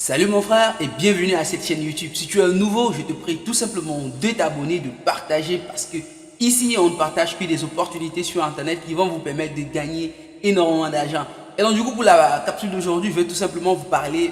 Salut mon frère et bienvenue à cette chaîne YouTube. Si tu es un nouveau, je te prie tout simplement de t'abonner, de partager parce que ici on ne partage que des opportunités sur internet qui vont vous permettre de gagner énormément d'argent. Et donc du coup pour la capsule d'aujourd'hui, je vais tout simplement vous parler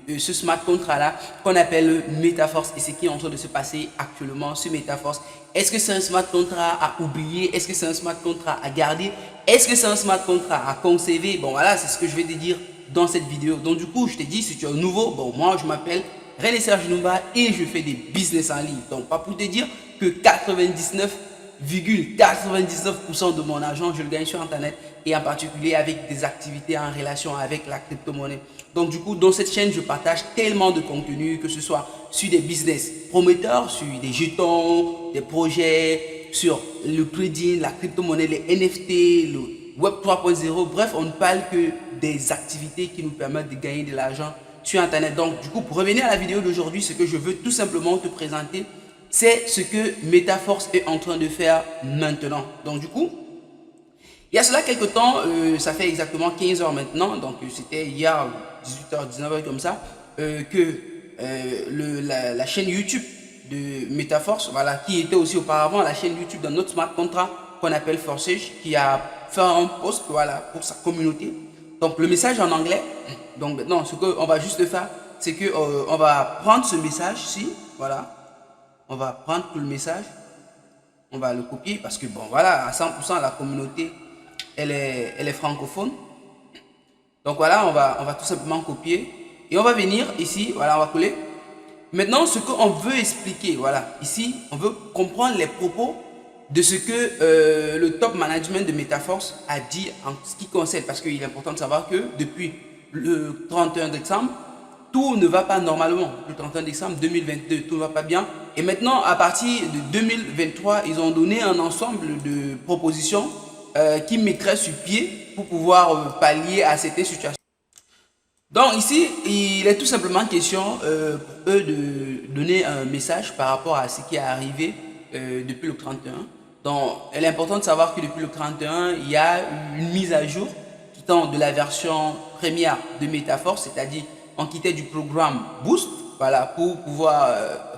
de ce smart contract là qu'on appelle MetaForce et ce qui est en train de se passer actuellement sur MetaForce. Est-ce que c'est un smart contract à oublier? Est-ce que c'est un smart contract à garder? Est-ce que c'est un smart contract à conserver? Bon voilà, c'est ce que je vais te dire dans cette vidéo. Donc du coup, je t'ai dit, si tu es nouveau, bon moi je m'appelle René Serge Numba et je fais des business en ligne. Donc pas pour te dire que 99,99% de mon argent, je le gagne sur internet et en particulier avec des activités en relation avec la crypto-monnaie. Donc du coup, dans cette chaîne, je partage tellement de contenu, que ce soit sur des business prometteurs, sur des jetons, des projets, sur le trading, la crypto-monnaie, les NFT, le Web 3.0, bref, on ne parle que des activités qui nous permettent de gagner de l'argent sur internet. Donc du coup, pour revenir à la vidéo d'aujourd'hui, ce que je veux tout simplement te présenter, c'est ce que MetaForce est en train de faire maintenant. Donc du coup, il y a cela quelques temps, ça fait exactement 15 heures maintenant, donc c'était hier 18h, 19h comme ça, que la chaîne YouTube de MetaForce, voilà, qui était aussi auparavant la chaîne YouTube d'un autre smart contract qu'on appelle Forsage, qui a fait un post, voilà, pour sa communauté. Donc le message en anglais. Donc maintenant, ce qu'on va juste faire, c'est que on va prendre ce message ici, voilà, on va prendre tout le message, on va le copier parce que bon voilà, à 100% la communauté elle est francophone. Donc voilà, on va tout simplement copier et on va venir ici, voilà, on va coller. Maintenant, ce qu'on veut expliquer, voilà, ici, on veut comprendre les propos de ce que le top management de MetaForce a dit en ce qui concerne, parce qu'il est important de savoir que depuis le 31 décembre, tout ne va pas normalement. Le 31 décembre 2022, tout ne va pas bien. Et maintenant, à partir de 2023, ils ont donné un ensemble de propositions qui mettraient sur pied pour pouvoir pallier à cette situation. Donc ici, il est tout simplement question pour eux de donner un message par rapport à ce qui est arrivé depuis le 31. Donc il est important de savoir que depuis le 31, il y a une mise à jour quittant de la version première de MetaForce, c'est-à-dire on quittait du programme Boost, voilà, pour pouvoir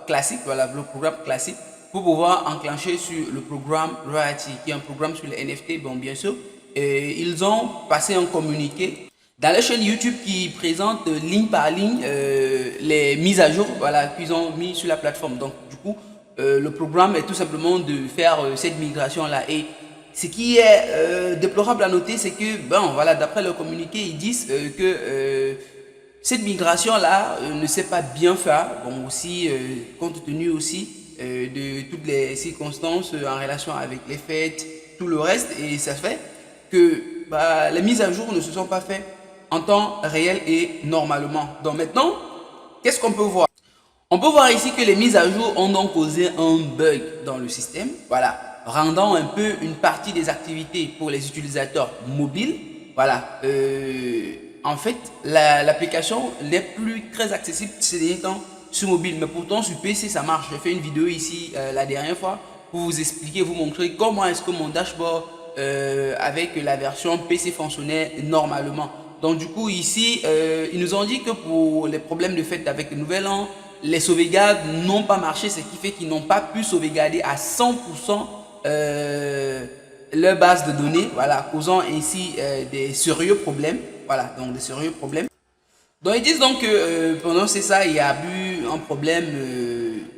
classique, voilà, le programme classique, pour pouvoir enclencher sur le programme Royalty, qui est un programme sur les NFT, bon bien sûr. Et ils ont passé un communiqué dans la chaîne YouTube qui présente ligne par ligne les mises à jour, voilà, qu'ils ont mis sur la plateforme. Donc du coup, le programme est tout simplement de faire cette migration-là. Et ce qui est déplorable à noter, c'est que, bon, voilà, d'après le communiqué, ils disent que cette migration-là ne s'est pas bien faite, bon, aussi, compte tenu aussi de toutes les circonstances en relation avec les fêtes, tout le reste, et ça fait que bah, les mises à jour ne se sont pas faites en temps réel et normalement. Donc maintenant, qu'est-ce qu'on peut voir? On peut voir ici que les mises à jour ont donc causé un bug dans le système, voilà, rendant un peu une partie des activités pour les utilisateurs mobiles. Voilà, en fait, l'application n'est plus très accessible ces derniers temps sur mobile, mais pourtant sur PC ça marche. J'ai fait une vidéo ici la dernière fois pour vous expliquer, vous montrer comment est-ce que mon dashboard avec la version PC fonctionnait normalement. Donc du coup ici, ils nous ont dit que pour les problèmes de fête avec le nouvel an, les sauvegardes n'ont pas marché, ce qui fait qu'ils n'ont pas pu sauvegarder à 100% leur base de données, voilà, causant ainsi des sérieux problèmes, voilà, donc des sérieux problèmes. Donc ils disent donc que pendant ça, il y a eu un problème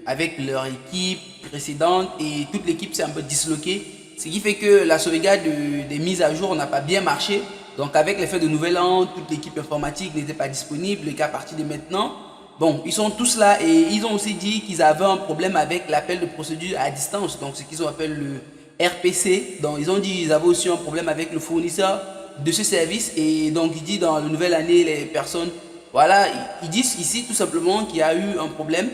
avec leur équipe précédente et toute l'équipe s'est un peu disloquée, ce qui fait que la sauvegarde des mises à jour n'a pas bien marché. Donc avec l'effet de nouvel an, toute l'équipe informatique n'était pas disponible qu'à partir de maintenant. Bon, ils sont tous là et ils ont aussi dit qu'ils avaient un problème avec l'appel de procédure à distance, donc ce qu'ils appellent le RPC. Donc ils ont dit qu'ils avaient aussi un problème avec le fournisseur de ce service et donc ils disent dans la nouvelle année les personnes, voilà, ils disent ici tout simplement qu'il y a eu un problème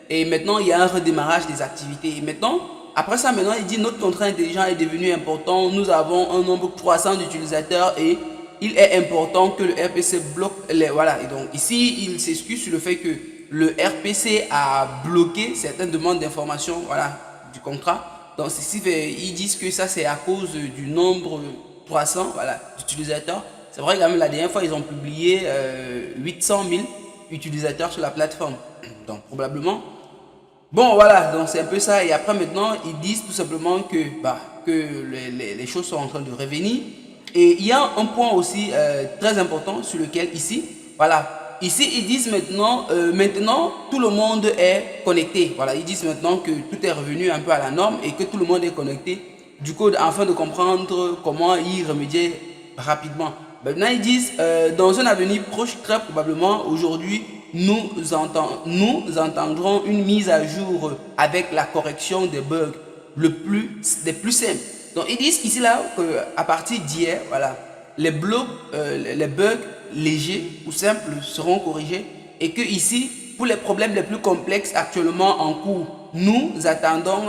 et maintenant il y a un redémarrage des activités. Et maintenant, après ça, maintenant il dit notre contrat intelligent est devenu important, nous avons un nombre croissant d'utilisateurs et il est important que le RPC bloque les, voilà. Et donc ici, il s'excuse sur le fait que le RPC a bloqué certaines demandes d'information, voilà, du contrat. Donc ceci fait, ils disent que ça c'est à cause du nombre 300, voilà, d'utilisateurs. C'est vrai quand même la dernière fois ils ont publié 800 000 utilisateurs sur la plateforme. Donc probablement. Bon voilà, donc c'est un peu ça. Et après maintenant, ils disent tout simplement que les choses sont en train de revenir. Et il y a un point aussi très important sur lequel ici, voilà, ici ils disent maintenant tout le monde est connecté. Voilà, ils disent maintenant que tout est revenu un peu à la norme et que tout le monde est connecté. Du coup, afin de comprendre comment y remédier rapidement. Maintenant, ils disent dans un avenir proche, très probablement aujourd'hui, nous entendrons une mise à jour avec la correction des bugs des plus simples. Donc ils disent ici là qu'à partir d'hier, voilà, les bugs légers ou simples seront corrigés et que ici, pour les problèmes les plus complexes actuellement en cours, nous attendons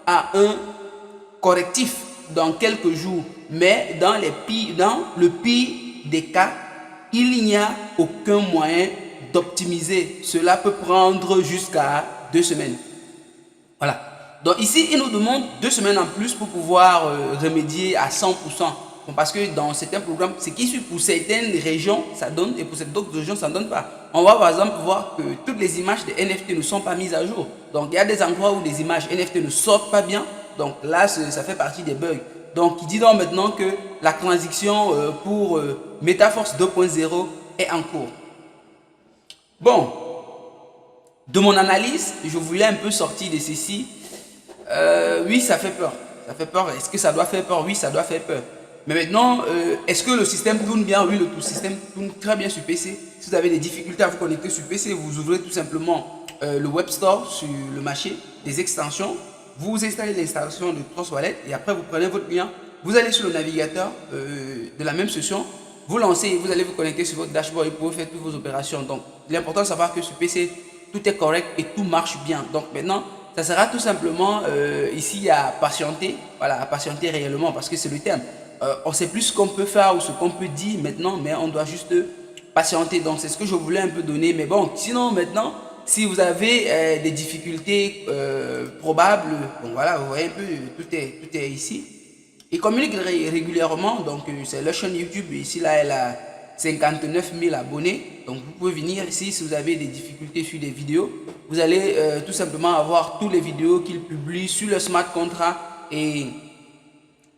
à un correctif dans quelques jours. Mais dans le pire des cas, il n'y a aucun moyen d'optimiser. Cela peut prendre jusqu'à 2 semaines. Voilà. Donc ici, il nous demande 2 semaines en plus pour pouvoir remédier à 100%. Bon, parce que dans certains programmes, ce qui suit pour certaines régions, ça donne, et pour d'autres régions, ça ne donne pas. On va par exemple voir que toutes les images de NFT ne sont pas mises à jour. Donc il y a des endroits où les images NFT ne sortent pas bien. Donc là, ça fait partie des bugs. Donc il dit donc maintenant que la transition pour MetaForce 2.0 est en cours. Bon, de mon analyse, je voulais un peu sortir de ceci. Oui, ça fait peur. Ça fait peur. Est-ce que ça doit faire peur? Oui, ça doit faire peur. Mais maintenant, est-ce que le système tourne bien? Oui, le système tourne très bien sur PC. Si vous avez des difficultés à vous connecter sur PC, vous ouvrez tout simplement le Web Store sur le marché des extensions. Vous installez l'installation de Trust Wallet et après vous prenez votre lien. Vous allez sur le navigateur de la même session. Vous lancez, vous allez vous connecter sur votre dashboard et vous pouvez faire toutes vos opérations. Donc, l'important est de savoir que sur PC, tout est correct et tout marche bien. Donc maintenant, ça sera tout simplement ici à patienter, voilà, à patienter réellement parce que c'est le terme. On sait plus ce qu'on peut faire ou ce qu'on peut dire maintenant, mais on doit juste patienter. Donc c'est ce que je voulais un peu donner. Mais bon, sinon maintenant, si vous avez des difficultés probables, bon voilà, vous voyez un peu, tout est ici. Il communique régulièrement, donc c'est la chaîne YouTube, ici là elle a 59 000 abonnés. Donc vous pouvez venir ici si vous avez des difficultés sur des vidéos. Vous allez tout simplement avoir toutes les vidéos qu'il publie sur le smart contract. Et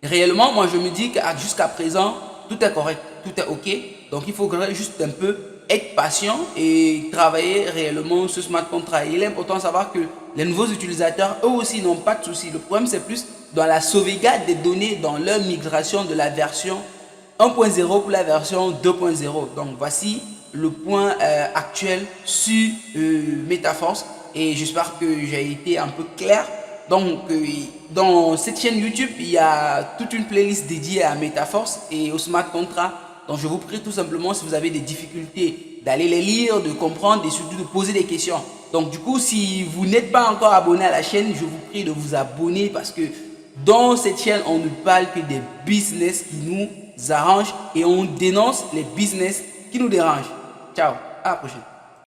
réellement, moi je me dis que jusqu'à présent, tout est correct, tout est ok. Donc il faudrait juste un peu être patient et travailler réellement sur smart contract. Il est important de savoir que les nouveaux utilisateurs, eux aussi, n'ont pas de soucis. Le problème, c'est plus dans la sauvegarde des données dans leur migration de la version 1.0 pour la version 2.0. Donc voici le point actuel sur MetaForce et j'espère que j'ai été un peu clair. Donc dans cette chaîne YouTube, il y a toute une playlist dédiée à MetaForce et au smart contract. Donc je vous prie tout simplement, si vous avez des difficultés, d'aller les lire, de comprendre et surtout de poser des questions. Donc du coup, si vous n'êtes pas encore abonné à la chaîne, je vous prie de vous abonner parce que dans cette chaîne, on ne parle que des business qui nous arrangent et on dénonce les business qui nous dérangent. Ciao, à la prochaine.